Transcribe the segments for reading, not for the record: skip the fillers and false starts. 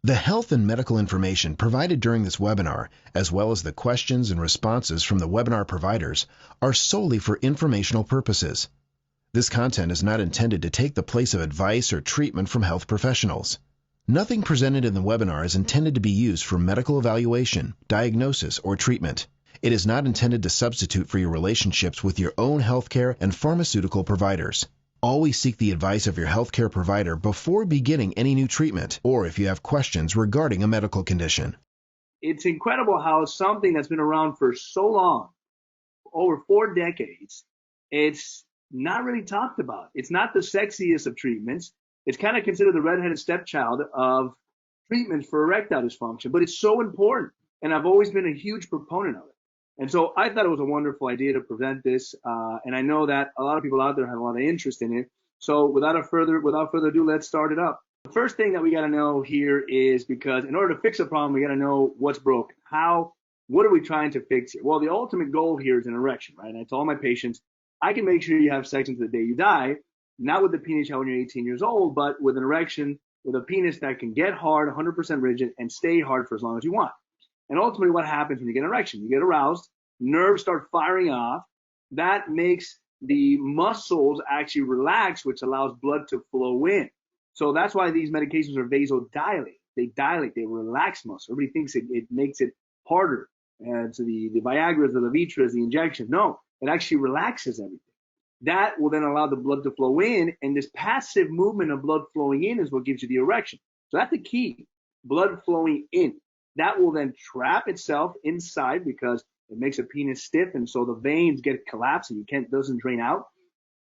The health and medical information provided during this webinar, as well as the questions and responses from the webinar providers, are solely for informational purposes. This content is not intended to take the place of advice or treatment from health professionals. Nothing presented in the webinar is intended to be used for medical evaluation, diagnosis, or treatment. It is not intended to substitute for your relationships with your own healthcare and pharmaceutical providers. Always seek the advice of your healthcare provider before beginning any new treatment, or if you have questions regarding a medical condition. It's incredible how something that's been around for so long, over 4 decades, it's not really talked about. It's not the sexiest of treatments. It's kind of considered the redheaded stepchild of treatments for erectile dysfunction, but it's so important, and I've always been a huge proponent of it. And so I thought it was a wonderful idea to present this, and I know that a lot of people out there have a lot of interest in it. So without further ado, let's start it up. The first thing that we got to know here is, because in order to fix a problem, we got to know what's broken. What are we trying to fix here? Well, the ultimate goal here is an erection, right? And I tell all my patients, I can make sure you have sex until the day you die, not with the penis you have when you're 18 years old, but with an erection, with a penis that can get hard, 100% rigid, and stay hard for as long as you want. And ultimately, what happens when you get an erection? You get aroused, nerves start firing off. That makes the muscles actually relax, which allows blood to flow in. So that's why these medications are vasodilating. They dilate, they relax muscle. Everybody thinks it makes it harder. And so the Viagra's, the Levitras, the injection. No, it actually relaxes everything. That will then allow the blood to flow in, and this passive movement of blood flowing in is what gives you the erection. So that's the key, blood flowing in. That will then trap itself inside because it makes a penis stiff, and so the veins get collapsed and doesn't drain out.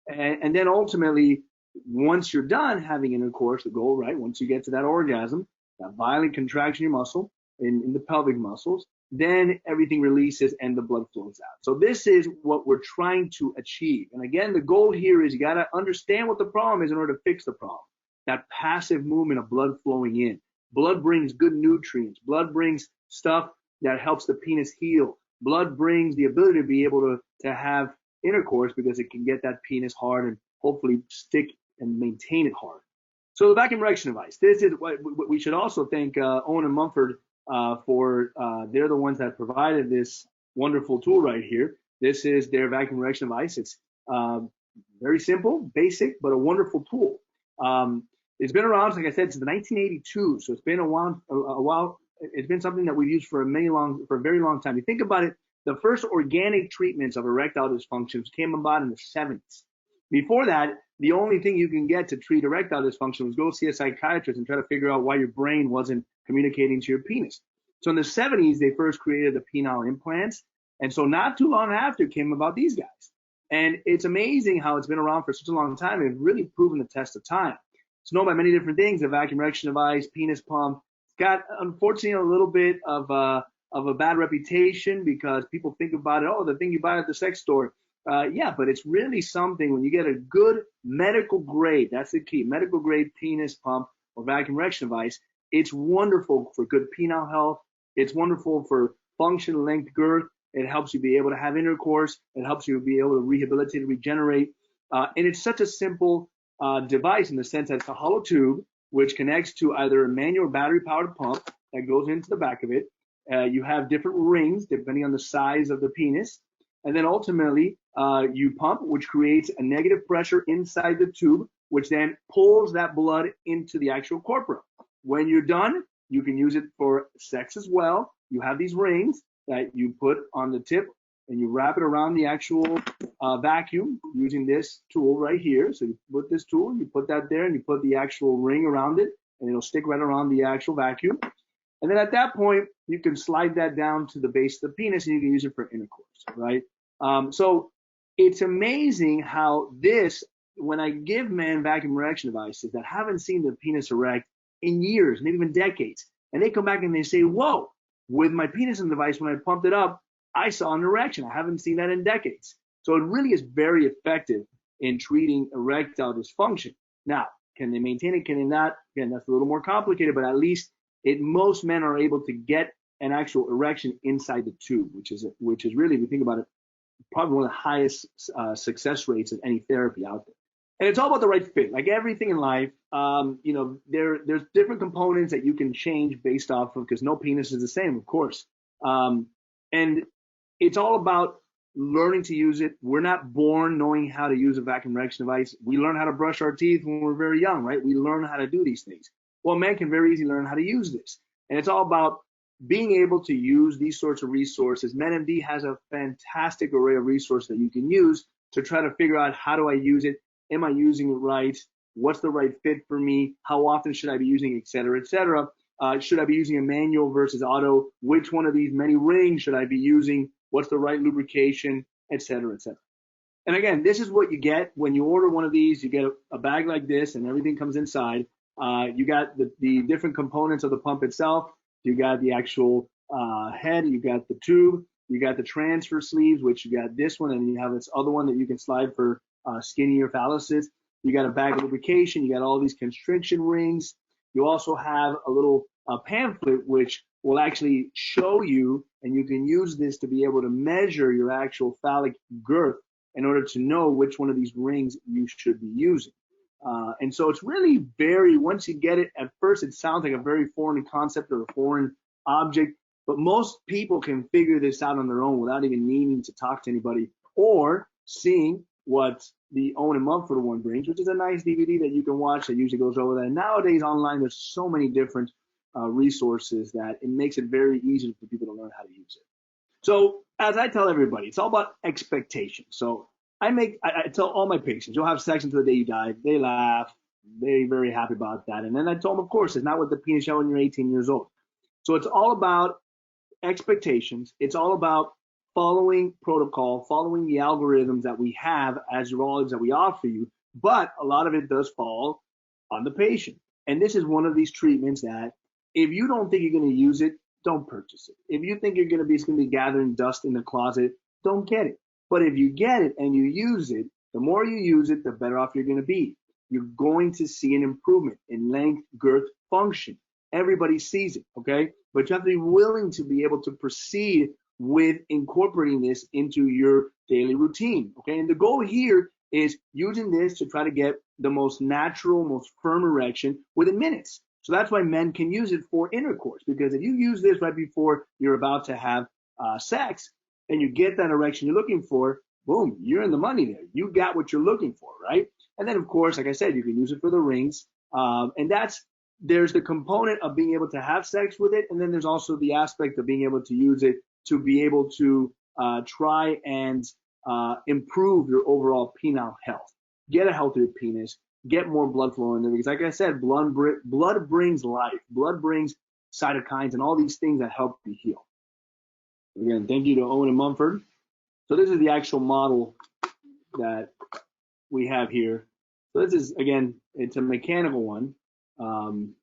And then ultimately, once you're done having intercourse, the goal, right, once you get to that orgasm, that violent contraction in your muscle, in the pelvic muscles, then everything releases and the blood flows out. So this is what we're trying to achieve. And again, the goal here is you got to understand what the problem is in order to fix the problem. That passive movement of blood flowing in. Blood brings good nutrients. Blood brings stuff that helps the penis heal. Blood brings the ability to be able to have intercourse because it can get that penis hard and hopefully stick and maintain it hard. So the vacuum erection device. This is what we should also thank Owen and Mumford for. They're the ones that provided this wonderful tool right here. This is their vacuum erection device. It's very simple, basic, but a wonderful tool. It's been around, like I said, since 1982. So it's been a while. It's been something that we've used for a very long time. You think about it, the first organic treatments of erectile dysfunctions came about in the 70s. Before that, the only thing you can get to treat erectile dysfunction was go see a psychiatrist and try to figure out why your brain wasn't communicating to your penis. So in the 70s, they first created the penile implants. And so not too long after came about these guys. And it's amazing how it's been around for such a long time and really proven the test of time. It's known by many different things, a vacuum erection device, penis pump. Got, unfortunately, a little bit of a bad reputation because people think about it, oh, the thing you buy at the sex store. Yeah, but it's really something when you get a good medical grade, that's the key, medical grade penis pump or vacuum erection device. It's wonderful for good penile health. It's wonderful for function, length, girth. It helps you be able to have intercourse. It helps you be able to rehabilitate, regenerate. And it's such a simple device in the sense that it's a hollow tube which connects to either a manual or battery-powered pump that goes into the back of it. You have different rings depending on the size of the penis. And then ultimately, you pump, which creates a negative pressure inside the tube, which then pulls that blood into the actual corpora. When you're done, you can use it for sex as well. You have these rings that you put on the tip and you wrap it around the actual vacuum using this tool right here. So you put this tool, you put that there, and you put the actual ring around it, and it'll stick right around the actual vacuum. And then at that point, you can slide that down to the base of the penis, and you can use it for intercourse, right? So it's amazing how this, when I give men vacuum erection devices that haven't seen the penis erect in years, maybe even decades, and they come back and they say, whoa, with my penis and device, when I pumped it up, I saw an erection. I haven't seen that in decades. So it really is very effective in treating erectile dysfunction. Now, can they maintain it? Can they not? Again, that's a little more complicated, but at least most men are able to get an actual erection inside the tube, which is really, if you think about it, probably one of the highest success rates of any therapy out there. And it's all about the right fit. Like everything in life, there's different components that you can change based off of, because no penis is the same, of course. And it's all about learning to use it. We're not born knowing how to use a vacuum erection device. We learn how to brush our teeth when we're very young, right? We learn how to do these things. Well, men can very easily learn how to use this. And it's all about being able to use these sorts of resources. MenMD has a fantastic array of resources that you can use to try to figure out, how do I use it? Am I using it right? What's the right fit for me? How often should I be using it, et cetera, et cetera? Should I be using a manual versus auto? Which one of these many rings should I be using? What's the right lubrication, et cetera, et cetera. And again, this is what you get when you order one of these. You get a bag like this, and everything comes inside. You got the different components of the pump itself. You got the actual head. You got the tube. You got the transfer sleeves, which you got this one, and you have this other one that you can slide for skinnier phalluses. You got a bag of lubrication. You got all these constriction rings. You also have a little pamphlet which will actually show you, and you can use this to be able to measure your actual phallic girth in order to know which one of these rings you should be using. And so it's really once you get it, at first it sounds like a very foreign concept or a foreign object, but most people can figure this out on their own without even needing to talk to anybody or seeing what the Owen and Mumford one brings, which is a nice DVD that you can watch that usually goes over that. And nowadays online, there's so many different resources that it makes it very easy for people to learn how to use it. So as I tell everybody, it's all about expectations. So I tell all my patients, you'll have sex until the day you die. They laugh. They're very happy about that. And then I told them, of course, it's not with the penis shell when you're 18 years old. So it's all about expectations. It's all about following protocol, following the algorithms that we have as urologists that we offer you. But a lot of it does fall on the patient. And this is one of these treatments that if you don't think you're going to use it, don't purchase it. If you think it's going to be gathering dust in the closet, don't get it. But if you get it and you use it, the more you use it, the better off you're going to be. You're going to see an improvement in length, girth, function. Everybody sees it, okay? But you have to be willing to be able to proceed with incorporating this into your daily routine, okay? And the goal here is using this to try to get the most natural, most firm erection within minutes. So that's why men can use it for intercourse, because if you use this right before you're about to have sex and you get that erection you're looking for, boom, you're in the money there. You got what you're looking for, right? And then, of course, like I said, you can use it for the rings. And there's the component of being able to have sex with it. And then there's also the aspect of being able to use it to be able to try and improve your overall penile health. Get a healthier penis, get more blood flow in there. Because like I said, blood brings life. Blood brings cytokines and all these things that help you heal. Again, thank you to Owen and Mumford. So this is the actual model that we have here. So this is, again, it's a mechanical one,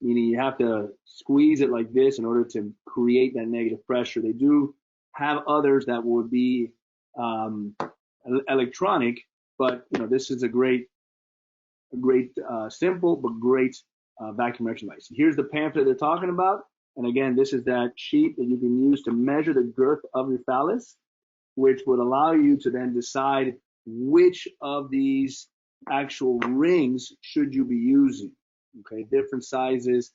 meaning you have to squeeze it like this in order to create that negative pressure. They do have others that would be electronic, but this is a great simple but great vacuum erection device. Here's the pamphlet they're talking about, and again, this is that sheet that you can use to measure the girth of your phallus, which would allow you to then decide which of these actual rings should you be using. Okay, different sizes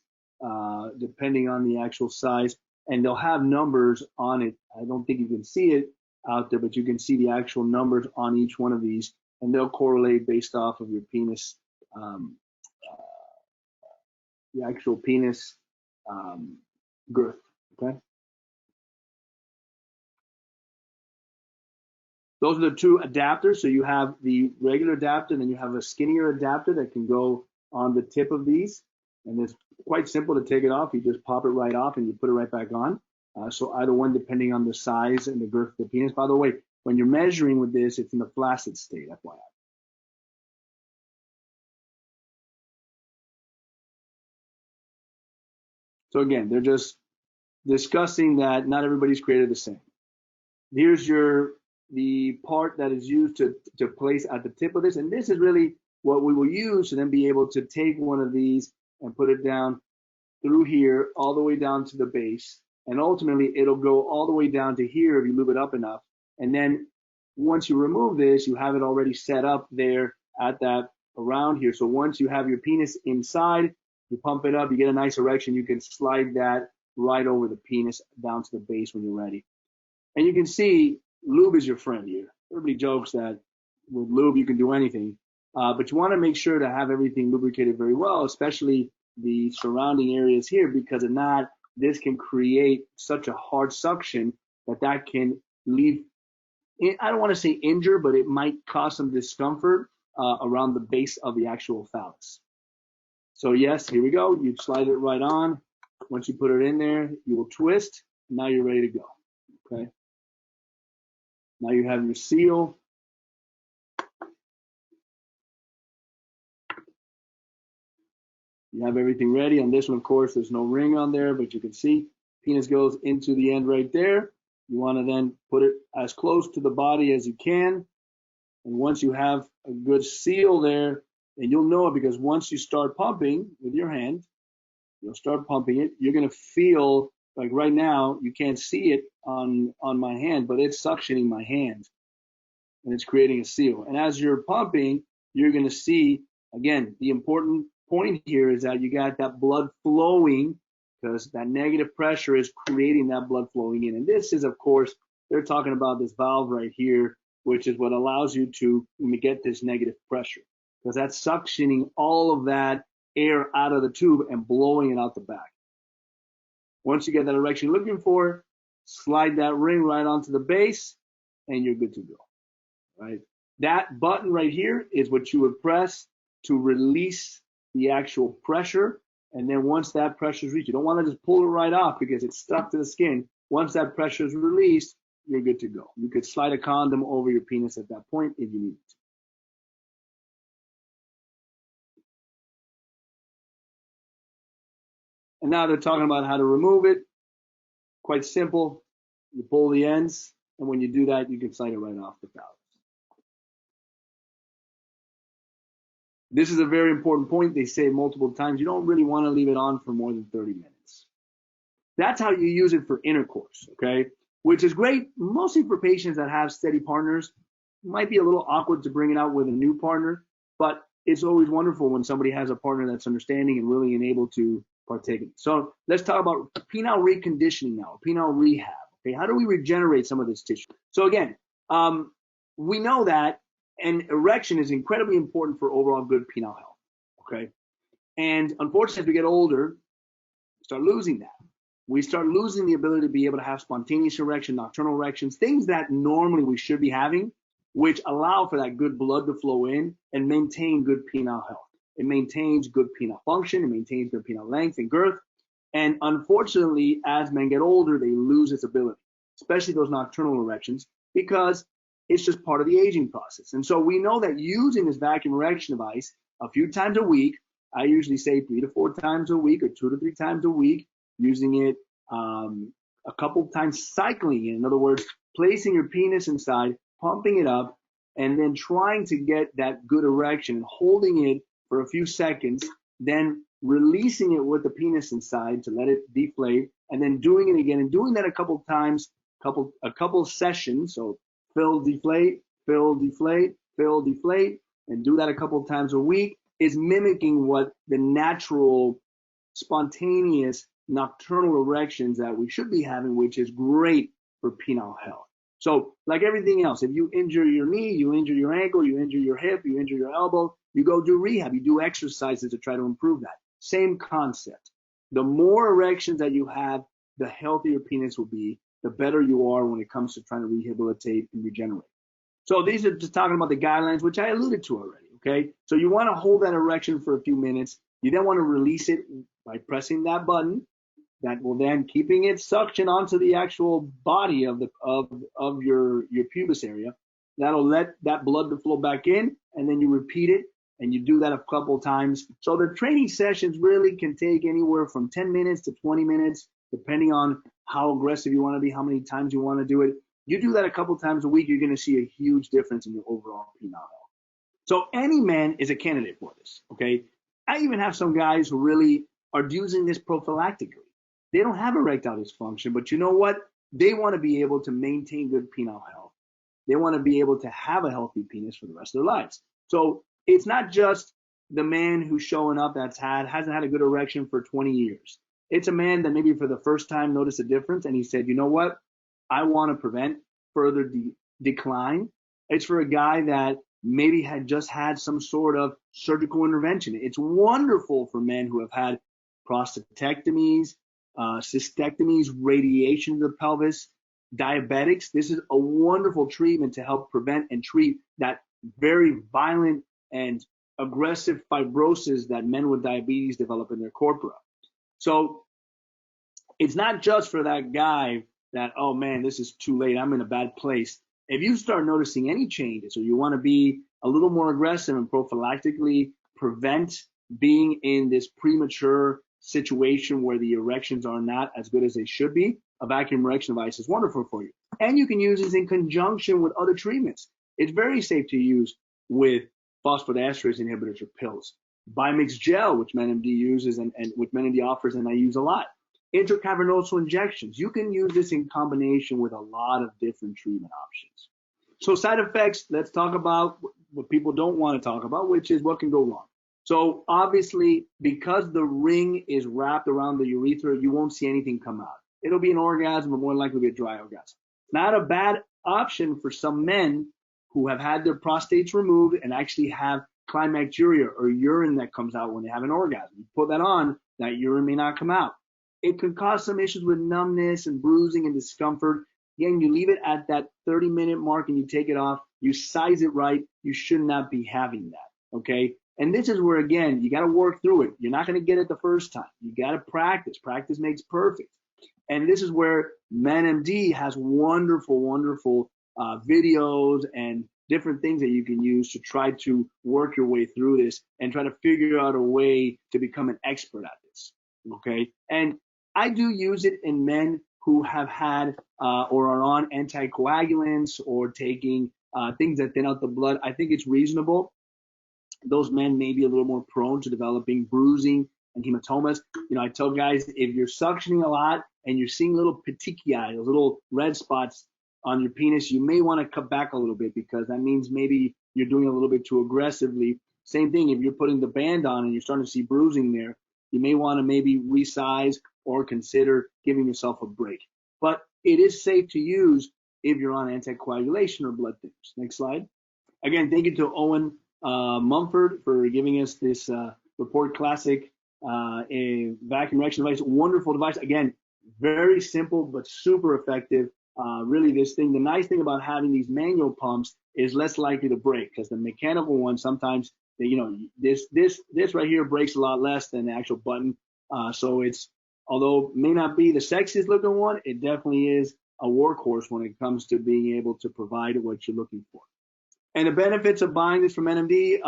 depending on the actual size, and they'll have numbers on it. I don't think you can see it out there, but you can see the actual numbers on each one of these, and they'll correlate based off of your penis, the actual penis girth. Okay. Those are the two adapters. So you have the regular adapter, and then you have a skinnier adapter that can go on the tip of these. And it's quite simple to take it off. You just pop it right off and you put it right back on. So either one, depending on the size and the girth of the penis. By the way, when you're measuring with this, it's in the flaccid state, FYI. So again, they're just discussing that not everybody's created the same. Here's the part that is used to place at the tip of this, and this is really what we will use to then be able to take one of these and put it down through here all the way down to the base, and ultimately it'll go all the way down to here if you lube it up enough. And then once you remove this, you have it already set up there at that around here. So once you have your penis inside, you pump it up, you get a nice erection, you can slide that right over the penis down to the base when you're ready. And you can see lube is your friend here. Everybody jokes that with lube you can do anything, but you want to make sure to have everything lubricated very well, especially the surrounding areas here, because if not, this can create such a hard suction that can leave, I don't want to say injure, but it might cause some discomfort around the base of the actual phallus. So yes, here we go. You slide it right on. Once you put it in there, you will twist. Now you're ready to go. Okay. Now you have your seal. You have everything ready. On this one, of course, there's no ring on there, but you can see penis goes into the end right there. You want to then put it as close to the body as you can. And once you have a good seal there, and you'll know it because once you start pumping with your hand, you'll start pumping it. You're going to feel like right now, you can't see it on my hand, but it's suctioning my hand and it's creating a seal. And as you're pumping, you're going to see, again, the important point here is that you got that blood flowing because that negative pressure is creating that blood flowing in. And this is, of course, they're talking about this valve right here, which is what allows you to get this negative pressure because that's suctioning all of that air out of the tube and blowing it out the back. Once you get that erection you're looking for, slide that ring right onto the base and you're good to go, right? That button right here is what you would press to release the actual pressure. And then once that pressure is reached, you don't want to just pull it right off because it's stuck to the skin. Once that pressure is released, you're good to go. You could slide a condom over your penis at that point if you need it. And now they're talking about how to remove it. Quite simple. You pull the ends, and when you do that, you can slide it right off the phallus. This is a very important point. They say multiple times. You don't really want to leave it on for more than 30 minutes. That's how you use it for intercourse, okay? Which is great, mostly for patients that have steady partners. It might be a little awkward to bring it out with a new partner, but it's always wonderful when somebody has a partner that's understanding and willing and able to partake in it. So let's talk about penile reconditioning now, penile rehab. Okay, how do we regenerate some of this tissue? So again, we know that an erection is incredibly important for overall good penile health. Okay, and unfortunately, as we get older, we start losing that. We start losing the ability to be able to have spontaneous erection, nocturnal erections, things that normally we should be having, which allow for that good blood to flow in and maintain good penile health. It maintains good penile function. It maintains their penile length and girth. And unfortunately, as men get older, they lose its ability, especially those nocturnal erections, because it's just part of the aging process. And so we know that using this vacuum erection device a few times a week, I usually say 3 to 4 times a week or 2 to 3 times a week, using it a couple times, cycling it. In other words, placing your penis inside, pumping it up, and then trying to get that good erection and holding it for a few seconds, then releasing it with the penis inside to let it deflate, and then doing it again and doing that a couple times, a couple sessions. So fill, deflate, fill, deflate, fill, deflate, and do that a couple times a week is mimicking what the natural, spontaneous nocturnal erections that we should be having, which is great for penile health. So like everything else, if you injure your knee, you injure your ankle, you injure your hip, you injure your elbow, you go do rehab, you do exercises to try to improve that. Same concept. The more erections that you have, the healthier your penis will be, the better you are when it comes to trying to rehabilitate and regenerate. So these are just talking about the guidelines, which I alluded to already, okay? So you want to hold that erection for a few minutes. You then want to release it by pressing that button. That will then, keeping it suction onto the actual body of your pubis area. That'll let that blood to flow back in, and then you repeat it, and you do that a couple times. So the training sessions really can take anywhere from 10 minutes to 20 minutes, depending on how aggressive you want to be, how many times you want to do it. You do that a couple times a week, you're going to see a huge difference in your overall penile health. So any man is a candidate for this, okay? I even have some guys who really are using this prophylactically. They don't have erectile dysfunction, but you know what? They want to be able to maintain good penile health. They want to be able to have a healthy penis for the rest of their lives. So it's not just the man who's showing up hasn't had a good erection for 20 years. It's a man that maybe for the first time noticed a difference and he said, you know what? I want to prevent further decline. It's for a guy that maybe had just had some sort of surgical intervention. It's wonderful for men who have had prostatectomies, cystectomies, radiation of the pelvis, diabetics. This is a wonderful treatment to help prevent and treat that very violent and aggressive fibrosis that men with diabetes develop in their corpora. So it's not just for that guy that, oh man, this is too late, I'm in a bad place. If you start noticing any changes or you want to be a little more aggressive and prophylactically prevent being in this premature situation where the erections are not as good as they should be, a vacuum erection device is wonderful for you. And you can use this in conjunction with other treatments. It's very safe to use with phosphodiesterase inhibitors or pills. Bimix gel, which MenMD uses and which MenMD offers and I use a lot. Intracavernosal injections. You can use this in combination with a lot of different treatment options. So side effects, let's talk about what people don't want to talk about, which is what can go wrong. So obviously, because the ring is wrapped around the urethra, you won't see anything come out. It'll be an orgasm, but more likely be a dry orgasm. Not a bad option for some men who have had their prostates removed and actually have climacturia or urine that comes out when they have an orgasm. You put that on, that urine may not come out. It could cause some issues with numbness and bruising and discomfort. Again, you leave it at that 30-minute mark and you take it off. You size it right. You should not be having that, okay? And this is where, again, you got to work through it. You're not going to get it the first time. You got to practice. Practice makes perfect. And this is where MenMD has wonderful, wonderful videos and different things that you can use to try to work your way through this and try to figure out a way to become an expert at this, okay? And I do use it in men who have had or are on anticoagulants or taking things that thin out the blood. I think it's reasonable. Those men may be a little more prone to developing bruising and hematomas. You know, I tell guys, if you're suctioning a lot and you're seeing little petechiae, those little red spots on your penis, you may want to cut back a little bit because that means maybe you're doing a little bit too aggressively. Same thing, if you're putting the band on and you're starting to see bruising there, you may want to maybe resize or consider giving yourself a break. But it is safe to use if you're on anticoagulation or blood thinners. Next slide. Again, thank you to Owen Mumford for giving us this Report Classic a vacuum erection device. Wonderful device. Again, very simple but super effective. Really, this thing, the nice thing about having these manual pumps is less likely to break because the mechanical ones sometimes, you know, this right here breaks a lot less than the actual button. So it's, although may not be the sexiest looking one, it definitely is a workhorse when it comes to being able to provide what you're looking for. And the benefits of buying this from NMD,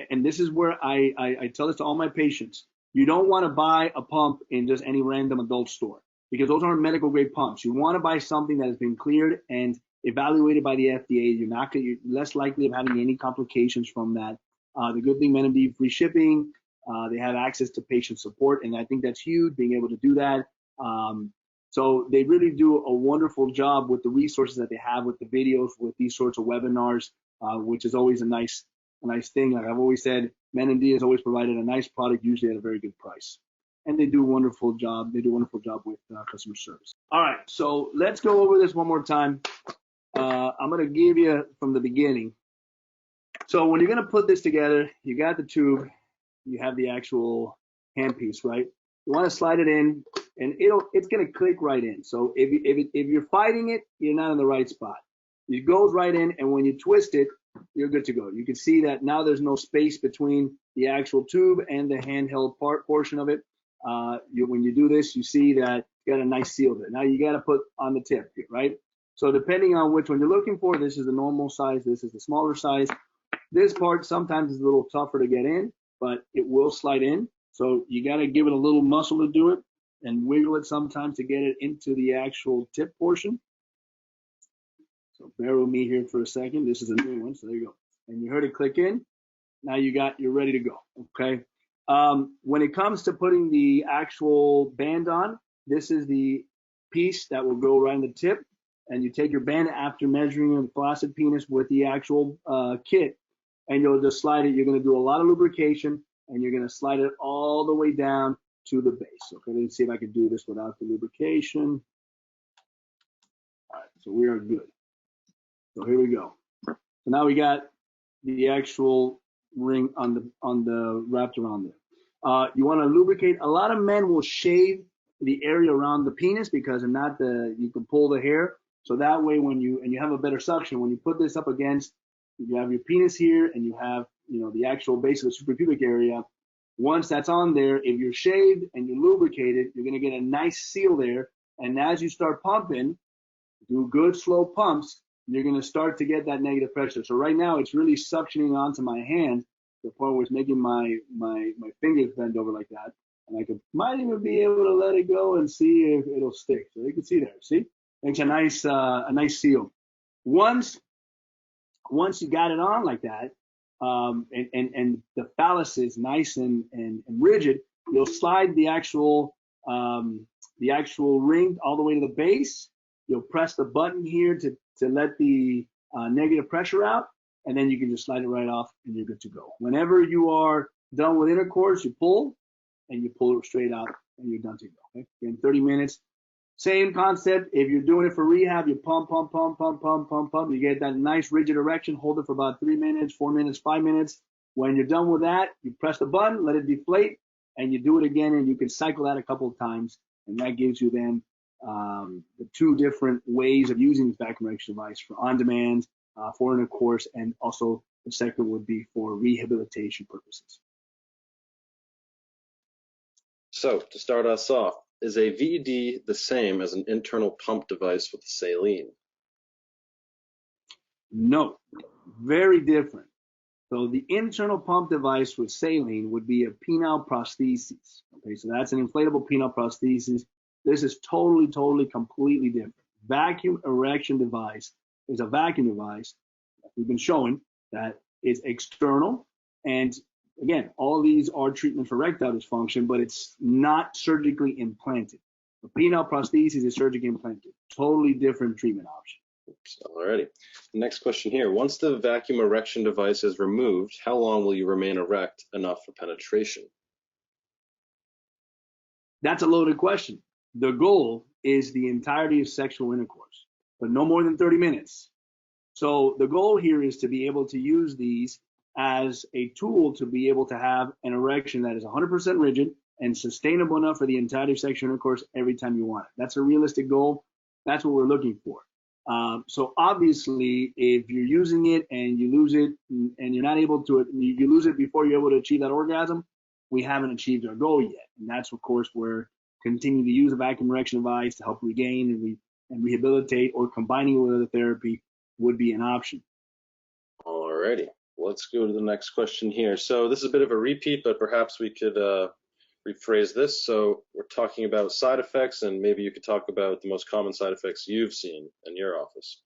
and this is where I tell this to all my patients, you don't want to buy a pump in just any random adult store because those aren't medical grade pumps. You want to buy something that has been cleared and evaluated by the FDA. You're less likely of having any complications from that. The good thing, NMD free shipping, they have access to patient support, and I think that's huge, being able to do that. So they really do a wonderful job with the resources that they have, with the videos, with these sorts of webinars, which is always a nice thing. Like I've always said, MenMD has always provided a nice product, usually at a very good price. And they do a wonderful job. They do a wonderful job with customer service. All right, so let's go over this one more time. I'm going to give you from the beginning. So when you're going to put this together, you got the tube, you have the actual handpiece, right? You want to slide it in, and it's going to click right in. So if you're fighting it, you're not in the right spot. It goes right in, and when you twist it, you're good to go. You can see that now there's no space between the actual tube and the handheld portion of it. When you do this, you see that you got a nice seal there. Now you got to put on the tip here, right? So depending on which one you're looking for, this is the normal size, this is the smaller size. This part sometimes is a little tougher to get in, but it will slide in. So you got to give it a little muscle to do it and wiggle it sometimes to get it into the actual tip portion. So bear with me here for a second. This is a new one, so there you go. And you heard it click in. Now you're ready to go, okay? When it comes to putting the actual band on, this is the piece that will go around the tip, and you take your band after measuring the flaccid penis with the actual kit, and you'll just slide it. You're going to do a lot of lubrication, and you're going to slide it all the way down to the base. Okay, let's see if I can do this without the lubrication. All right, so we are good. So here we go. So now we got the actual ring on the wrapped around there. You want to lubricate. A lot of men will shave the area around the penis because if not, you can pull the hair. So that way, when you have a better suction, when you put this up against, you have your penis here and you have the actual base of the suprapubic area. Once that's on there, if you're shaved and you lubricate it, you're going to get a nice seal there. And as you start pumping, do good slow pumps, you're going to start to get that negative pressure. So right now it's really suctioning onto my hand to the point where it's making my fingers bend over like that. And I might even be able to let it go and see if it'll stick. So you can see there, see? Makes a nice seal. Once you got it on like that, and the phallus is nice and rigid, you'll slide the actual ring all the way to the base. You'll press the button here to let the negative pressure out, and then you can just slide it right off and you're good to go. Whenever you are done with intercourse, you pull it straight out and you're done to go. Okay? In 30 minutes, same concept. If you're doing it for rehab, you pump. You get that nice rigid erection. Hold it for about 3 minutes, 4 minutes, 5 minutes. When you're done with that, you press the button, let it deflate, and you do it again, and you can cycle that a couple of times, and that gives you then the two different ways of using this vacuum erection device for on-demand, for intercourse, and also the second would be for rehabilitation purposes. So to start us off, is a VED the same as an internal pump device with saline? No, very different. So the internal pump device with saline would be a penile prosthesis. Okay, so that's an inflatable penile prosthesis. This is totally, completely different. Vacuum erection device is a vacuum device that we've been showing that is external. And again, all these are treatment for erectile dysfunction, but it's not surgically implanted. The penile prosthesis is surgically implanted. Totally different treatment option. Alrighty. Next question here. Once the vacuum erection device is removed, how long will you remain erect enough for penetration? That's a loaded question. The goal is the entirety of sexual intercourse, but no more than 30 minutes. So the goal here is to be able to use these as a tool to be able to have an erection that is 100% rigid and sustainable enough for the entirety of sexual intercourse every time you want it. That's a realistic goal. That's what we're looking for. So obviously, if you're using it and you lose it and you're not able to, you lose it before you're able to achieve that orgasm, we haven't achieved our goal yet. And that's, of course, where continuing to use a vacuum erection device to help regain and rehabilitate or combining it with other therapy would be an option. Alrighty, let's go to the next question here. So this is a bit of a repeat, but perhaps we could rephrase this. So we're talking about side effects, and maybe you could talk about the most common side effects you've seen in your office.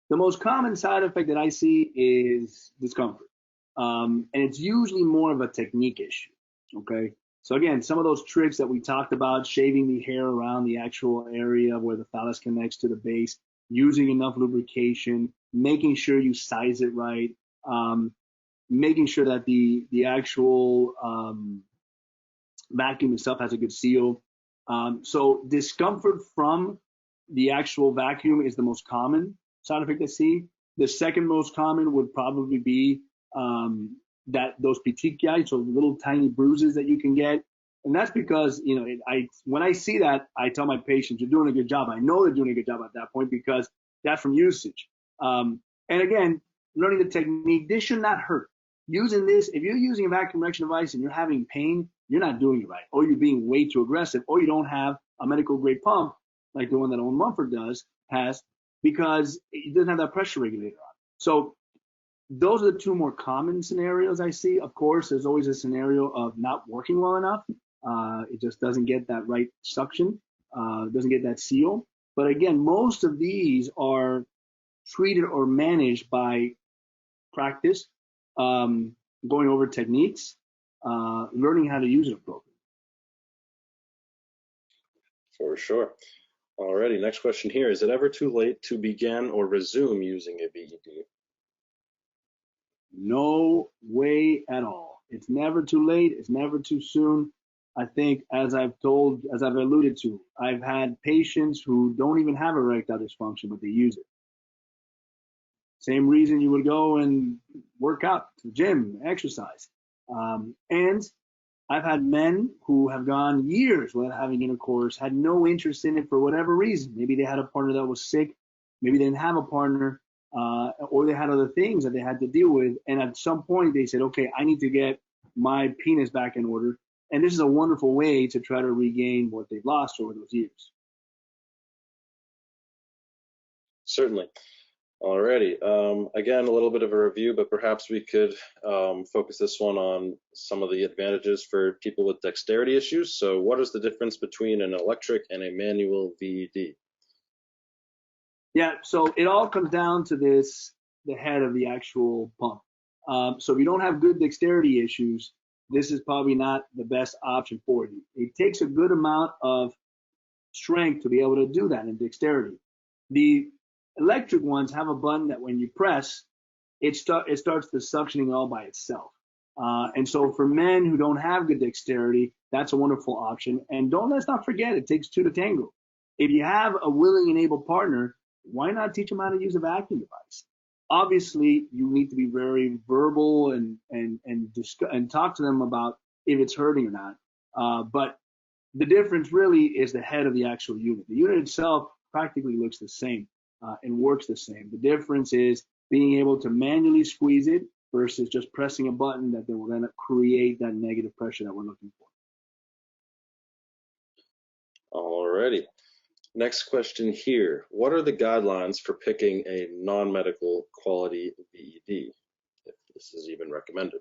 The most common side effect that I see is discomfort. And it's usually more of a technique issue, okay? So again, some of those tricks that we talked about, shaving the hair around the actual area where the phallus connects to the base, using enough lubrication, making sure you size it right, making sure that the actual vacuum itself has a good seal. So discomfort from the actual vacuum is the most common side effect I see. The second most common would probably be that those petechiae, so little tiny bruises that you can get. And that's because, when I see that, I tell my patients, you're doing a good job. I know they're doing a good job at that point because that's from usage. And again, learning the technique, this should not hurt. Using this, if you're using a vacuum erection device and you're having pain, you're not doing it right, or you're being way too aggressive, or you don't have a medical grade pump like the one that Owen Mumford has, because it doesn't have that pressure regulator on. So those are the two more common scenarios I see. Of course, there's always a scenario of not working well enough. It just doesn't get that right suction, doesn't get that seal. But again, most of these are treated or managed by practice, going over techniques, learning how to use it appropriately. For sure. Alrighty, next question here. Is it ever too late to begin or resume using a VED? No way at all. It's never too late. It's never too soon. I think, as I've alluded to, I've had patients who don't even have erectile dysfunction, but they use it. Same reason you would go and work out to the gym, exercise. And I've had men who have gone years without having intercourse, had no interest in it for whatever reason. Maybe they had a partner that was sick. Maybe they didn't have a partner, or they had other things that they had to deal with. And at some point they said, okay, I need to get my penis back in order. And this is a wonderful way to try to regain what they've lost over those years. Certainly. Alrighty. Again, a little bit of a review, but perhaps we could focus this one on some of the advantages for people with dexterity issues. So what is the difference between an electric and a manual VED? Yeah, so it all comes down to the head of the actual pump. So if you don't have good dexterity issues, this is probably not the best option for you. It takes a good amount of strength to be able to do that in dexterity. The electric ones have a button that when you press, it starts the suctioning all by itself. And so for men who don't have good dexterity, that's a wonderful option. And let's not forget, it takes two to tango. If you have a willing and able partner, why not teach them how to use a vacuum device? Obviously, you need to be very verbal and talk to them about if it's hurting or not. But the difference really is the head of the actual unit. The unit itself practically looks the same and works the same. The difference is being able to manually squeeze it versus just pressing a button that will then create that negative pressure that we're looking for. Alrighty. Next question here. What are the guidelines for picking a non-medical quality VED, if this is even recommended?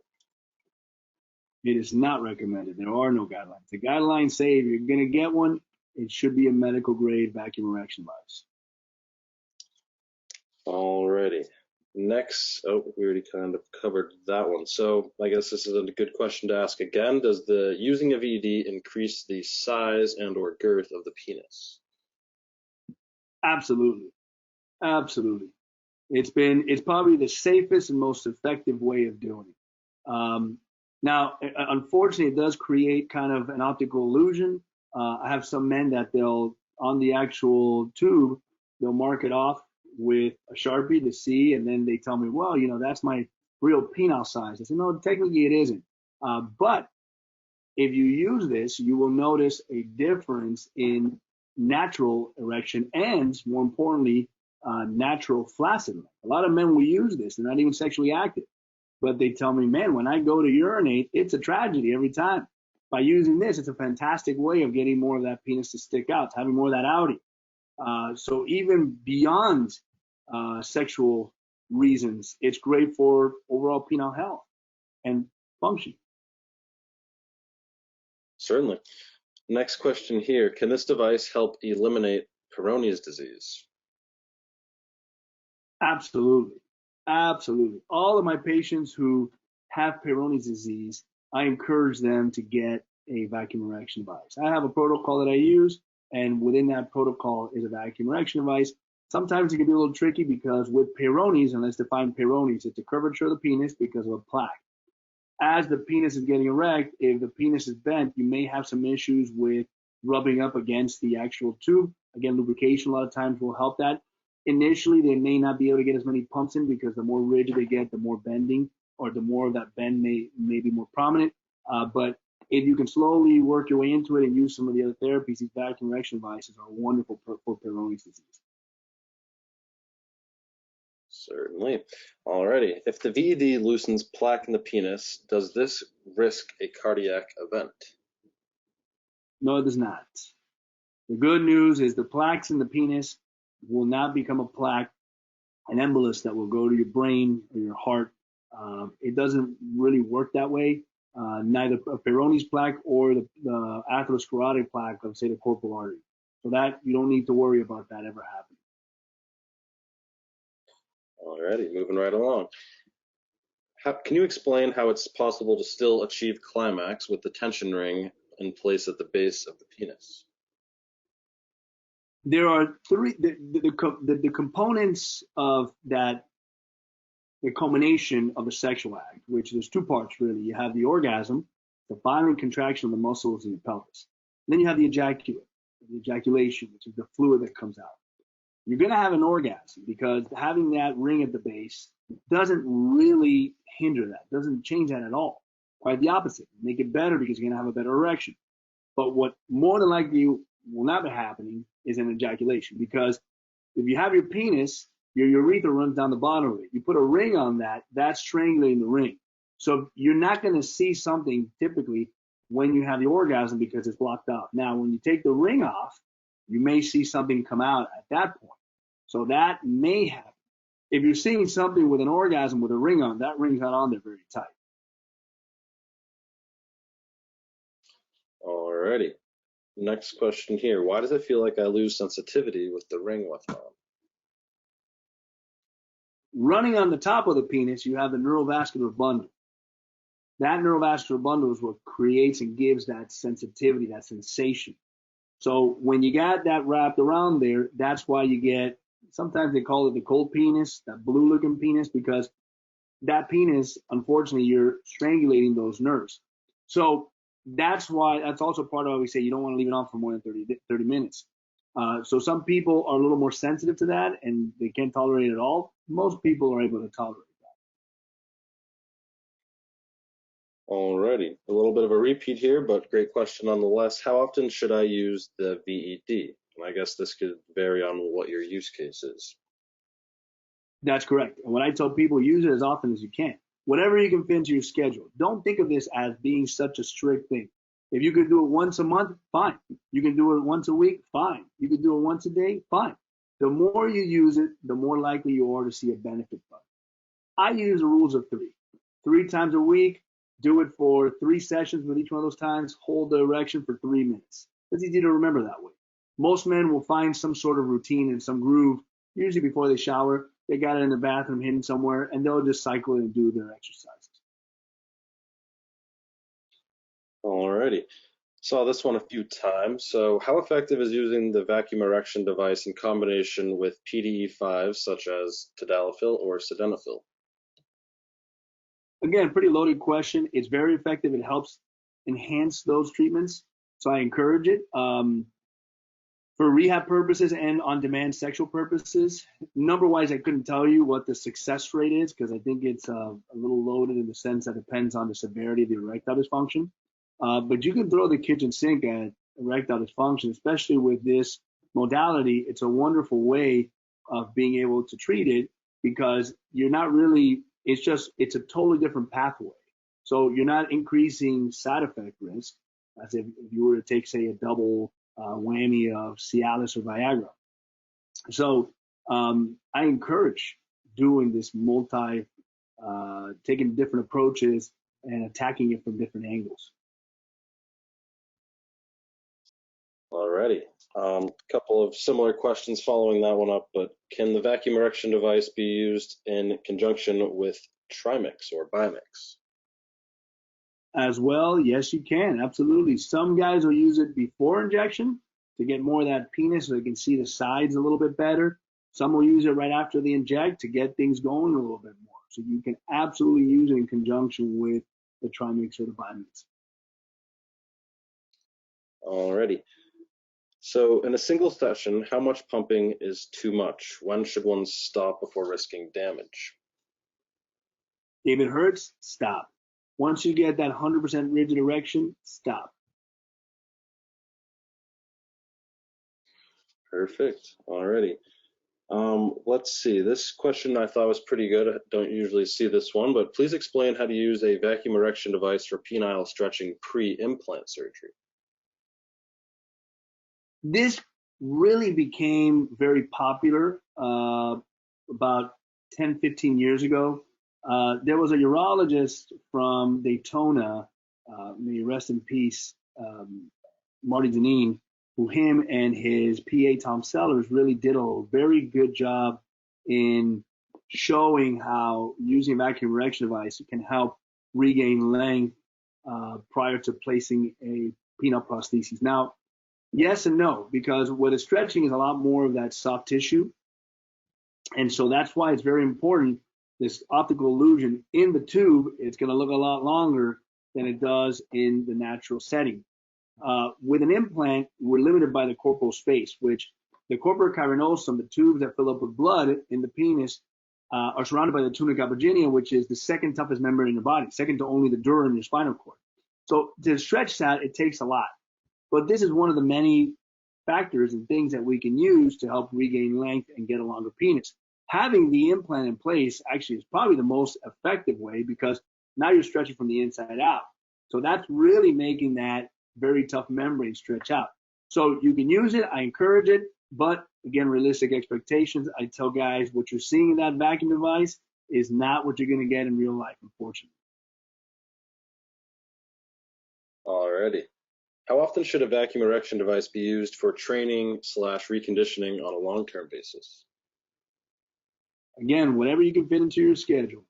It is not recommended. There are no guidelines. The guidelines say if you're going to get one, it should be a medical grade vacuum erection device. Alrighty. Next, we already kind of covered that one. So I guess this is a good question to ask again. Does the using a VED increase the size and or girth of the penis? Absolutely. Absolutely. It's probably the safest and most effective way of doing it. Now, unfortunately, it does create kind of an optical illusion. I have some men that on the actual tube, they'll mark it off with a Sharpie to see, and then they tell me, well, that's my real penile size. I said, no, technically it isn't. But if you use this, you will notice a difference in natural erection and, more importantly, natural flaccidity. A lot of men will use this. They're not even sexually active. But they tell me, man, when I go to urinate, it's a tragedy every time. By using this, it's a fantastic way of getting more of that penis to stick out, having more of that outie. So even beyond sexual reasons, it's great for overall penile health and function. Certainly. Next question here. Can this device help eliminate Peyronie's disease? Absolutely. Absolutely. All of my patients who have Peyronie's disease, I encourage them to get a vacuum erection device. I have a protocol that I use, and within that protocol is a vacuum erection device. Sometimes it can be a little tricky because with Peyronie's, and let's define Peyronie's, it's a curvature of the penis because of a plaque. As the penis is getting erect, if the penis is bent, you may have some issues with rubbing up against the actual tube. Again, lubrication a lot of times will help that. Initially, they may not be able to get as many pumps in because the more rigid they get, the more bending, or the more of that bend may be more prominent. But if you can slowly work your way into it and use some of the other therapies, these vacuum erection devices are wonderful for Peyronie's disease. Certainly. Alrighty. If the VED loosens plaque in the penis, does this risk a cardiac event? No, it does not. The good news is the plaques in the penis will not become a plaque, an embolus that will go to your brain or your heart. It doesn't really work that way. Neither a Peyronie's plaque or the atherosclerotic plaque of, say, the corporal artery. So that you don't need to worry about that ever happening. Alrighty, moving right along. Can you explain how it's possible to still achieve climax with the tension ring in place at the base of the penis? There are three, the components of that the culmination of the sexual act, which there's two parts really. You have the orgasm, the violent contraction of the muscles in your pelvis. And then you have the ejaculation, which is the fluid that comes out. You're going to have an orgasm because having that ring at the base doesn't really hinder that, doesn't change that at all. Quite the opposite. Make it better because you're going to have a better erection. But what more than likely will not be happening is an ejaculation, because if you have your penis, your urethra runs down the bottom of it. You put a ring on that, that's strangulating the ring. So you're not going to see something typically when you have the orgasm because it's blocked out. Now, when you take the ring off, you may see something come out at that point. So that may happen. If you're seeing something with an orgasm with a ring on, that ring's not on there very tight. Alrighty. Next question here. Why does it feel like I lose sensitivity with the ring left on? Running on the top of the penis, you have the neurovascular bundle. That neurovascular bundle is what creates and gives that sensitivity, that sensation. So when you got that wrapped around there, that's why you get, sometimes they call it the cold penis, that blue looking penis, because that penis, unfortunately, you're strangulating those nerves. So that's also part of why we say you don't want to leave it on for more than 30 minutes. So some people are a little more sensitive to that and they can't tolerate it at all. Most people are able to tolerate that. Alrighty. A little bit of a repeat here, but great question nonetheless. How often should I use the VED? And I guess this could vary on what your use case is. That's correct. And when I tell people, use it as often as you can. Whatever you can fit into your schedule. Don't think of this as being such a strict thing. If you could do it once a month, fine. You can do it once a week, fine. You can do it once a day, fine. The more you use it, the more likely you are to see a benefit from it. I use the rules of 3. 3 times a week, do it for 3 sessions with each one of those times, hold the erection for 3 minutes. It's easy to remember that way. Most men will find some sort of routine and some groove, usually before they shower. They got it in the bathroom hidden somewhere, and they'll just cycle and do their exercises. Alrighty. Saw this one a few times. So how effective is using the vacuum erection device in combination with PDE5s such as tadalafil or sildenafil? Again, pretty loaded question. It's very effective. It helps enhance those treatments, so I encourage it. For rehab purposes and on-demand sexual purposes, number-wise, I couldn't tell you what the success rate is because I think it's a little loaded in the sense that it depends on the severity of the erectile dysfunction. But you can throw the kitchen sink at erectile dysfunction, especially with this modality. It's a wonderful way of being able to treat it because you're not really, it's a totally different pathway. So you're not increasing side effect risk as if you were to take, say, a double whammy of Cialis or Viagra. So I encourage doing this taking different approaches and attacking it from different angles. Alrighty. Couple of similar questions following that one up, but can the vacuum erection device be used in conjunction with trimix or bimix? As well, yes, you can. Absolutely. Some guys will use it before injection to get more of that penis so they can see the sides a little bit better. Some will use it right after they inject to get things going a little bit more. So you can absolutely use it in conjunction with the trimix or the bimix. Alrighty. So in a single session, how much pumping is too much? When should one stop before risking damage? If it hurts, stop. Once you get that 100% rigid erection, stop. Perfect. Alrighty. Let's see. This question I thought was pretty good. I don't usually see this one, but please explain how to use a vacuum erection device for penile stretching pre-implant surgery. This really became very popular about 10, 15 years ago. There was a urologist from Daytona, may he rest in peace, Martinez, who him and his PA Tom Sellers really did a very good job in showing how using a vacuum erection device can help regain length prior to placing a penile prosthesis. Now, yes and no, because with the stretching is a lot more of that soft tissue. And so that's why it's very important this optical illusion in the tube, it's going to look a lot longer than it does in the natural setting. With an implant, we're limited by the corporal space, which the corpora cavernosum, the tubes that fill up with blood in the penis, are surrounded by the tunica aborigine, which is the second toughest membrane in the body, second to only the dura in your spinal cord. So to stretch that, it takes a lot. But this is one of the many factors and things that we can use to help regain length and get a longer penis. Having the implant in place actually is probably the most effective way, because now you're stretching from the inside out. So that's really making that very tough membrane stretch out. So you can use it. I encourage it. But again, realistic expectations. I tell guys what you're seeing in that vacuum device is not what you're going to get in real life, unfortunately. Alrighty. How often should a vacuum erection device be used for training/reconditioning on a long-term basis? Again, whatever you can fit into your schedule.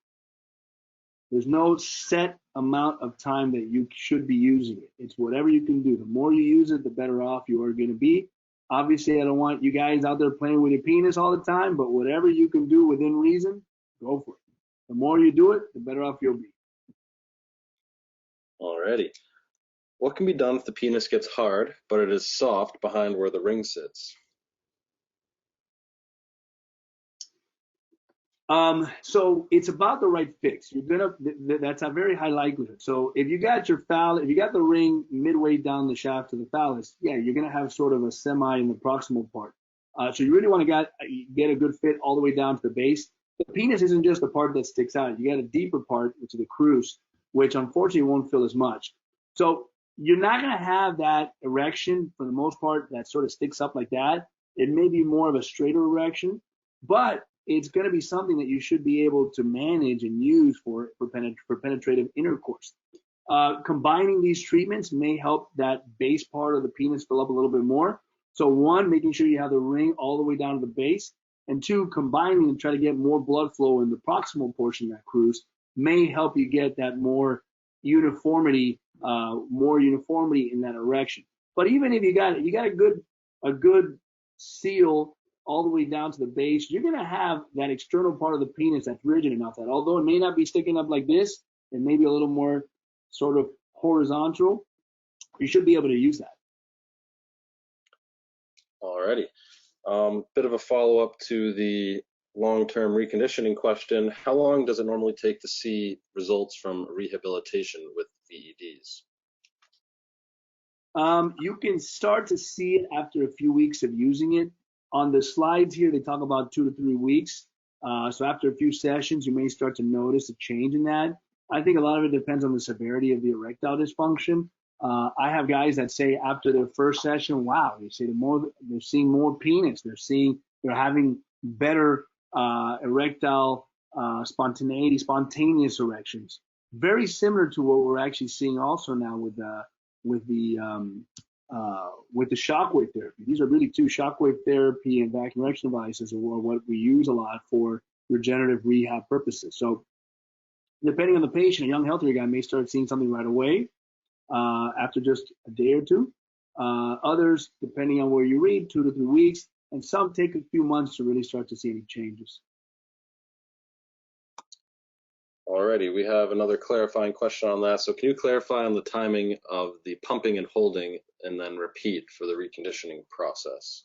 There's no set amount of time that you should be using it. It's whatever you can do. The more you use it, the better off you are going to be. Obviously, I don't want you guys out there playing with your penis all the time, but whatever you can do within reason, go for it. The more you do it, the better off you'll be. Alrighty. What can be done if the penis gets hard, but it is soft behind where the ring sits? So it's about the right fix. That's a very high likelihood. So if you got the ring midway down the shaft of the phallus, yeah, you're gonna have sort of a semi in the proximal part. So you really want to get a good fit all the way down to the base. The penis isn't just the part that sticks out. You got a deeper part, which is the crus, which unfortunately won't fill as much. So you're not gonna have that erection for the most part that sort of sticks up like that. It may be more of a straighter erection, but it's going to be something that you should be able to manage and use for penetrative intercourse. Combining these treatments may help that base part of the penis fill up a little bit more. So one, making sure you have the ring all the way down to the base, and two, combining and try to get more blood flow in the proximal portion of that crus may help you get that more uniformity in that erection. But even if you got a good seal all the way down to the base, you're going to have that external part of the penis that's rigid enough that although it may not be sticking up like this, it may be a little more sort of horizontal, you should be able to use that. Alrighty. Bit of a follow-up to the long-term reconditioning question. How long does it normally take to see results from rehabilitation with VEDs? You can start to see it after a few weeks of using it. On the slides here, they talk about 2 to 3 weeks. So after a few sessions, you may start to notice a change in that. I think a lot of it depends on the severity of the erectile dysfunction. I have guys that say after their first session, wow, they say they're seeing more penis. They're having better erectile spontaneous erections. Very similar to what we're actually seeing also now with the shockwave therapy. These are really two, shockwave therapy and vacuum erection devices, or what we use a lot for regenerative rehab purposes. So depending on the patient, a young healthier guy may start seeing something right away after just a day or two. Others, depending on where you read, 2 to 3 weeks, and some take a few months to really start to see any changes. Alrighty, we have another clarifying question on that. So can you clarify on the timing of the pumping and holding and then repeat for the reconditioning process?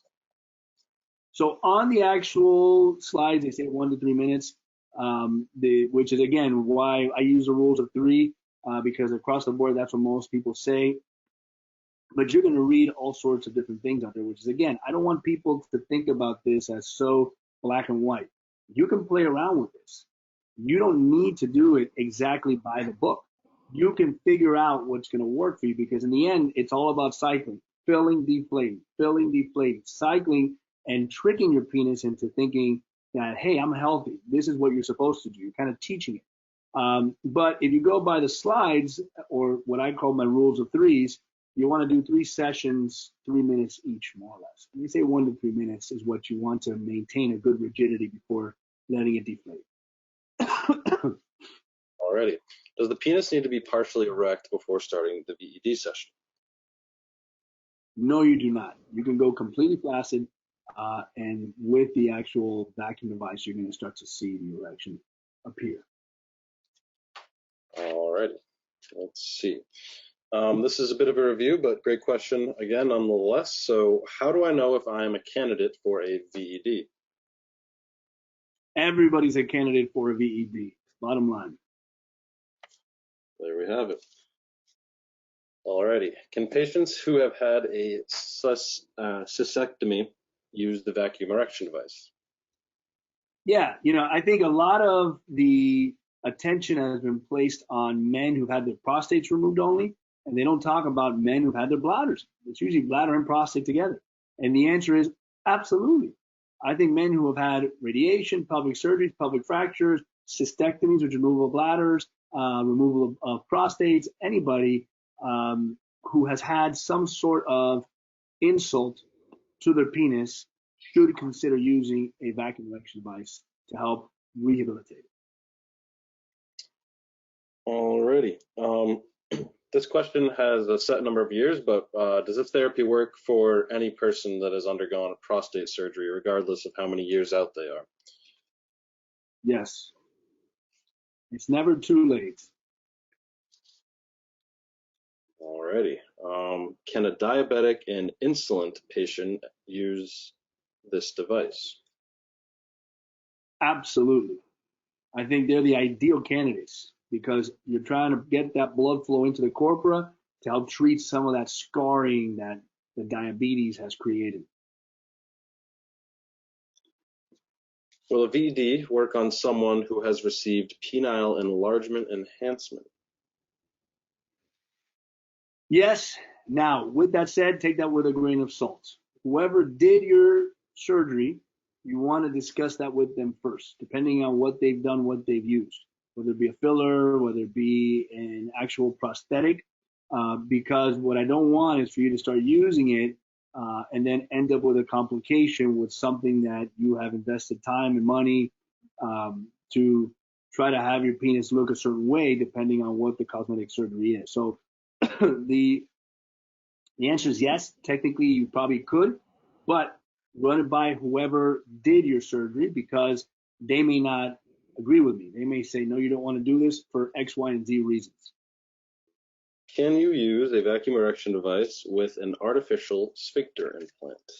So on the actual slides, they say 1 to 3 minutes, which is, again, why I use the rules of 3, because across the board, that's what most people say. But you're going to read all sorts of different things out there, which is, again, I don't want people to think about this as so black and white. You can play around with this. You don't need to do it exactly by the book. You can figure out what's going to work for you, because in the end, it's all about cycling, filling, deflating, cycling, and tricking your penis into thinking that, hey, I'm healthy. This is what you're supposed to do. You're kind of teaching it. But if you go by the slides, or what I call my rules of 3s, you want to do 3 sessions, 3 minutes each, more or less. And you say 1 to 3 minutes is what you want to maintain a good rigidity before letting it deflate. Alrighty. Does the penis need to be partially erect before starting the VED session? No, you do not. You can go completely flaccid, and with the actual vacuum device, you're going to start to see the erection appear. All righty. Let's see. This is a bit of a review, but great question again, nonetheless. So how do I know if I'm a candidate for a VED? Everybody's a candidate for a VED, bottom line. There we have it. Alrighty. Can patients who have had a cystectomy use the vacuum erection device? Yeah, I think a lot of the attention has been placed on men who've had their prostates removed only, and they don't talk about men who've had their bladders. It's usually bladder and prostate together. And the answer is absolutely. I think men who have had radiation, pelvic surgeries, pelvic fractures, cystectomies, which is removal of bladders, removal of prostates, anybody who has had some sort of insult to their penis should consider using a vacuum erection device to help rehabilitate it. Alrighty. This question has a set number of years, but does this therapy work for any person that has undergone a prostate surgery, regardless of how many years out they are? Yes. It's never too late. Alrighty. Can a diabetic and insulin patient use this device? Absolutely. I think they're the ideal candidates because you're trying to get that blood flow into the corpora to help treat some of that scarring that the diabetes has created. Will a VED work on someone who has received penile enlargement enhancement? Yes. Now, with that said, take that with a grain of salt. Whoever did your surgery, you want to discuss that with them first, depending on what they've done, what they've used, whether it be a filler, whether it be an actual prosthetic, because what I don't want is for you to start using it and then end up with a complication with something that you have invested time and money to try to have your penis look a certain way, depending on what the cosmetic surgery is. So the answer is yes. Technically, you probably could, but run it by whoever did your surgery because they may not agree with me. They may say, no, you don't want to do this for X, Y, and Z reasons. Can you use a vacuum erection device with an artificial sphincter implant?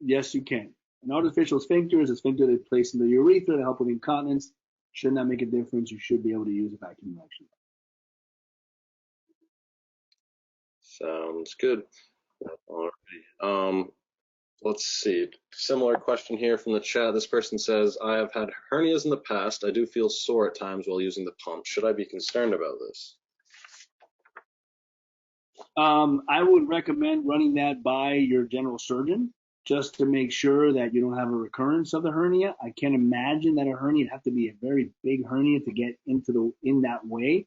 Yes, you can. An artificial sphincter is a sphincter that's placed in the urethra to help with incontinence. Should not make a difference. You should be able to use a vacuum erection device. Sounds good. Alrighty. Let's see. Similar question here from the chat. This person says, I have had hernias in the past. I do feel sore at times while using the pump. Should I be concerned about this? I would recommend running that by your general surgeon just to make sure that you don't have a recurrence of the hernia. I can't imagine that a hernia would have to be a very big hernia to get in that way.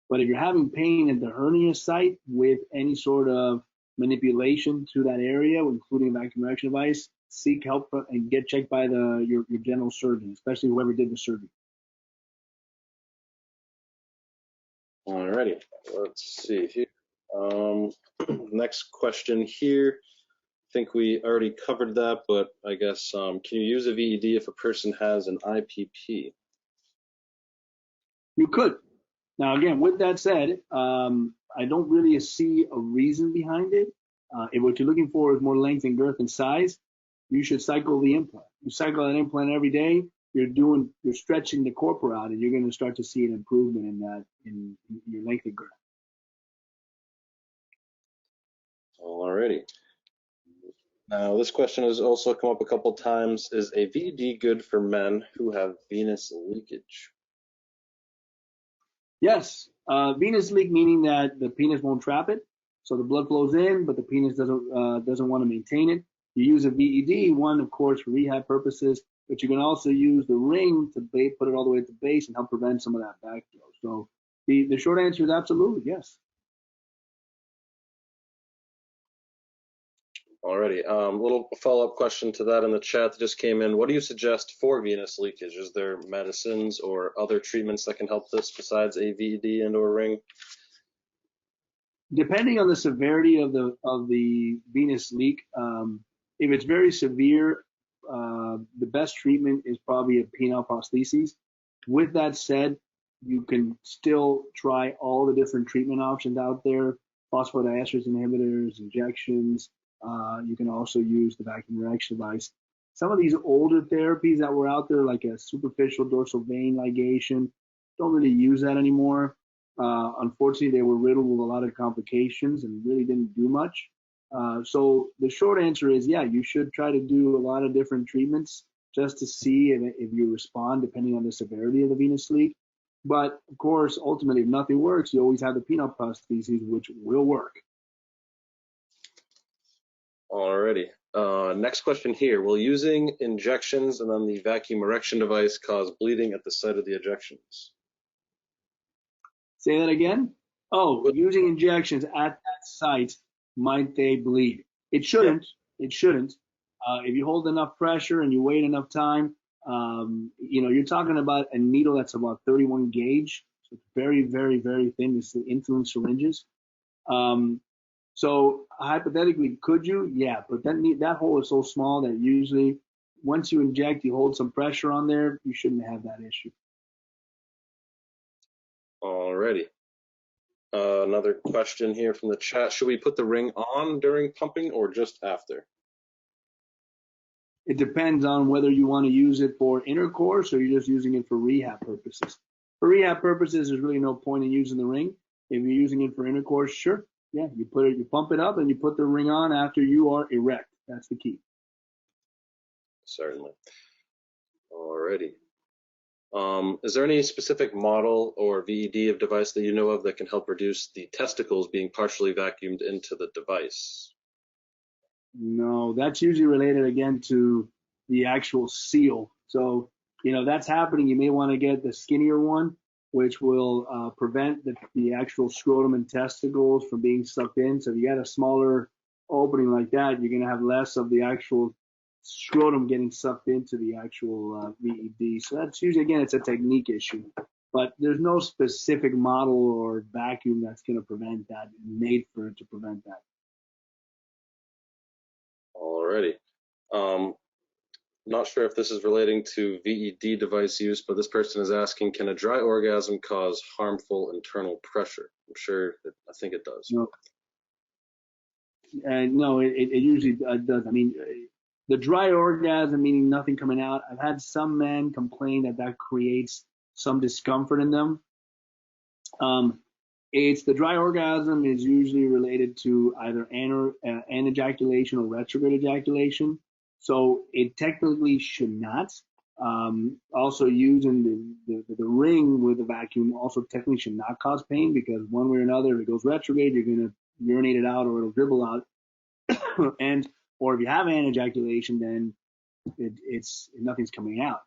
But if you're having pain at the hernia site with any sort of manipulation to that area, including a vacuum erection device, seek help and get checked by your general surgeon, especially whoever did the surgery. Alrighty, let's see here. Next question here. I think we already covered that, but I guess can you use a VED if a person has an IPP? You could. Now, again, with that said, I don't really see a reason behind it. If what you're looking for is more length and girth and size, you should cycle the implant. You cycle that implant every day, you're stretching the corpora out, and you're going to start to see an improvement in your length and girth. Alrighty. Now, this question has also come up a couple times. Is a VED good for men who have venous leakage? Yes. Venous leak meaning that the penis won't trap it. So the blood flows in, but the penis doesn't want to maintain it. You use a VED, one, of course, for rehab purposes, but you can also use the ring to put it all the way at the base and help prevent some of that backflow. So the short answer is absolutely yes. Alrighty. Little follow-up question to that in the chat that just came in. What do you suggest for venous leakage? Is there medicines or other treatments that can help this besides a VED and or ring? Depending on the severity of the venous leak, if it's very severe, the best treatment is probably a penile prosthesis. With that said, you can still try all the different treatment options out there, phosphodiesterase inhibitors, injections. You can also use the vacuum erection device. Some of these older therapies that were out there, like a superficial dorsal vein ligation, don't really use that anymore. Unfortunately, they were riddled with a lot of complications and really didn't do much. So the short answer is, yeah, you should try to do a lot of different treatments just to see if you respond depending on the severity of the venous leak. But of course, ultimately, if nothing works, you always have the penile prosthesis, which will work. Alrighty. Next question here. Will using injections and then the vacuum erection device cause bleeding at the site of the ejections? Say that again? Oh, using injections at that site, might they bleed? It shouldn't. It shouldn't. If you hold enough pressure and you wait enough time, you're talking about a needle that's about 31 gauge. So it's very, very, very thin. It's the insulin syringes. So hypothetically, could you? Yeah, but that hole is so small that usually once you inject, you hold some pressure on there, you shouldn't have that issue. Alrighty. Another question here from the chat. Should we put the ring on during pumping or just after? It depends on whether you want to use it for intercourse or you're just using it for rehab purposes. For rehab purposes, there's really no point in using the ring. If you're using it for intercourse, sure. Yeah, you pump it up and you put the ring on after you are erect. That's the key. Certainly. Alrighty. Is there any specific model or VED of device that you know of that can help reduce the testicles being partially vacuumed into the device? No, that's usually related again to the actual seal. So, that's happening. You may want to get the skinnier one, which will prevent the actual scrotum and testicles from being sucked in. So if you got a smaller opening like that, you're going to have less of the actual scrotum getting sucked into the actual VED. So that's usually, again, it's a technique issue. But there's no specific model or vacuum that's going to prevent that, made for it to prevent that. Alrighty. Not sure if this is relating to VED device use, but this person is asking, can a dry orgasm cause harmful internal pressure? I think it does. No, no, it usually does. I mean, the dry orgasm, meaning nothing coming out, I've had some men complain that creates some discomfort in them. It's the dry orgasm is usually related to either anejaculation or retrograde ejaculation. So it technically should not. Also using the ring with the vacuum also technically should not cause pain, because one way or another, if it goes retrograde, you're going to urinate it out or it'll dribble out. Or if you have anejaculation, then nothing's coming out.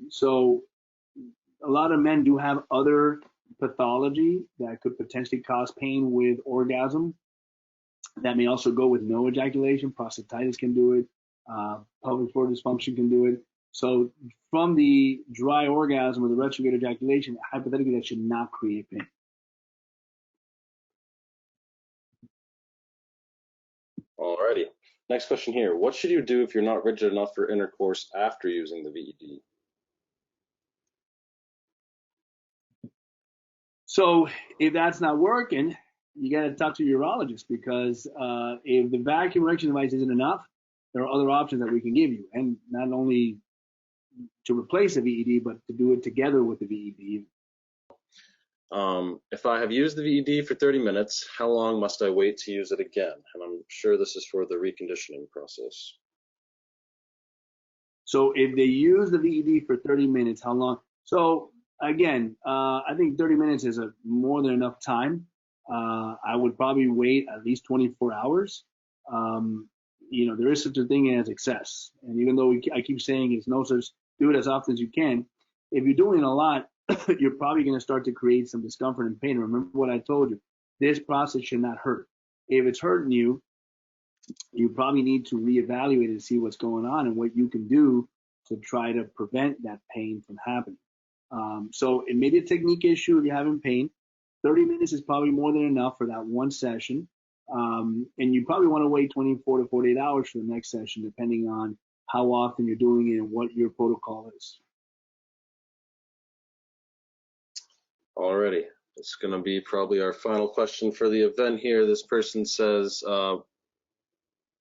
So a lot of men do have other pathology that could potentially cause pain with orgasm. That may also go with no ejaculation. Prostatitis can do it. Pelvic floor dysfunction can do it. So from the dry orgasm or the retrograde ejaculation, hypothetically, that should not create pain. Alrighty. Next question here. What should you do if you're not rigid enough for intercourse after using the VED? So if that's not working, you got to talk to your urologist, because if the vacuum erection device isn't enough, there are other options that we can give you, and not only to replace the VED, but to do it together with the VED. If I have used the VED for 30 minutes, how long must I wait to use it again? And I'm sure this is for the reconditioning process. So if they use the VED for 30 minutes, how long? So again, I think 30 minutes is more than enough time. I would probably wait at least 24 hours. There is such a thing as excess. And even though I keep saying it's no such, do it as often as you can. If you're doing a lot, you're probably going to start to create some discomfort and pain. Remember what I told you. This process should not hurt. If it's hurting you, you probably need to reevaluate it and see what's going on and what you can do to try to prevent that pain from happening. So it may be a technique issue if you're having pain. 30 minutes is probably more than enough for that one session. And you probably want to wait 24 to 48 hours for the next session, depending on how often you're doing it, and what your protocol is. Alrighty, it's going to be probably our final question for the event here. This person says,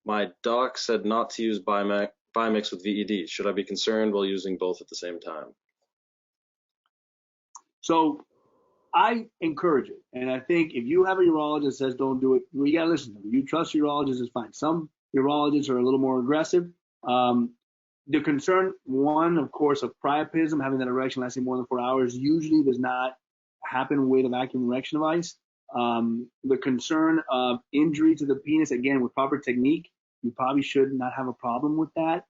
my doc said not to use Bimix with VED. Should I be concerned while using both at the same time? So I encourage it. And I think if you have a urologist that says don't do it, you got to listen to them. You trust your urologist, is fine. Some urologists are a little more aggressive. The concern, one, of course, of priapism, having that erection lasting more than 4 hours, usually does not happen with a vacuum erection device. The concern of injury to the penis, again, with proper technique, you probably should not have a problem with that.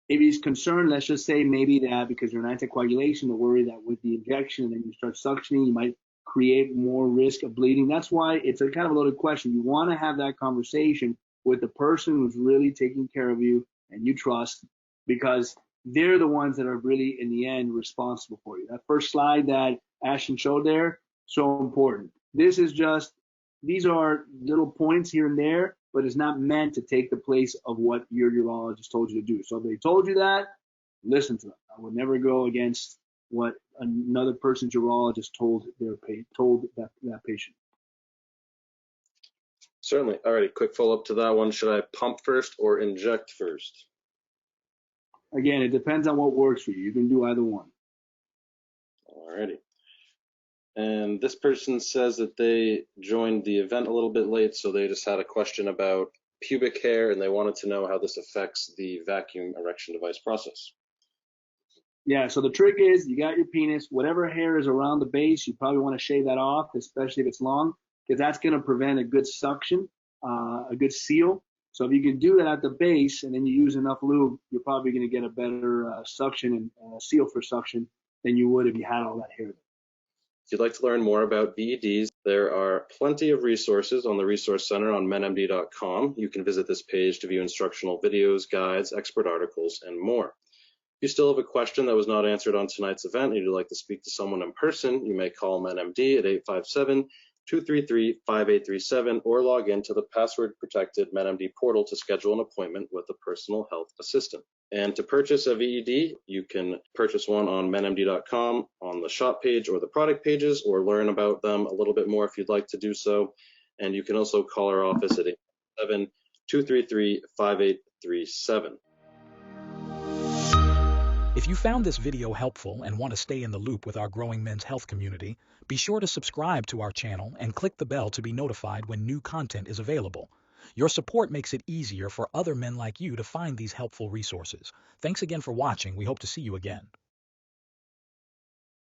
If he's concerned, let's just say maybe that because you're an anticoagulation, the worry that with the injection and then you start suctioning, you might create more risk of bleeding. That's why it's a kind of a loaded question. You want to have that conversation with the person who's really taking care of you and you trust, because they're the ones that are really, in the end, responsible for you. That first slide that Ashton showed there, so important. This is just, these are little points here and there, but it's not meant to take the place of what your urologist told you to do. So if they told you that, listen to them. I would never go against what another person's urologist told that patient. Certainly. Alrighty, quick follow-up to that one. Should I pump first or inject first? Again, it depends on what works for you. You can do either one. Alrighty. And this person says that they joined the event a little bit late, so they just had a question about pubic hair, and they wanted to know how this affects the vacuum erection device process. Yeah, so the trick is you got your penis, whatever hair is around the base, you probably want to shave that off, especially if it's long, because that's going to prevent a good suction, a good seal. So if you can do that at the base and then you use enough lube, you're probably going to get a better suction and seal for suction than you would if you had all that hair. If you'd like to learn more about VEDs, there are plenty of resources on the Resource Center on menmd.com. You can visit this page to view instructional videos, guides, expert articles, and more. If you still have a question that was not answered on tonight's event and you'd like to speak to someone in person, you may call MenMD at 857-233-5837 or log into the password-protected MenMD portal to schedule an appointment with a personal health assistant. And to purchase a VED, you can purchase one on menmd.com on the shop page or the product pages, or learn about them a little bit more if you'd like to do so. And you can also call our office at 857-233-5837. If you found this video helpful and want to stay in the loop with our growing men's health community, be sure to subscribe to our channel and click the bell to be notified when new content is available. Your support makes it easier for other men like you to find these helpful resources. Thanks again for watching. We hope to see you again.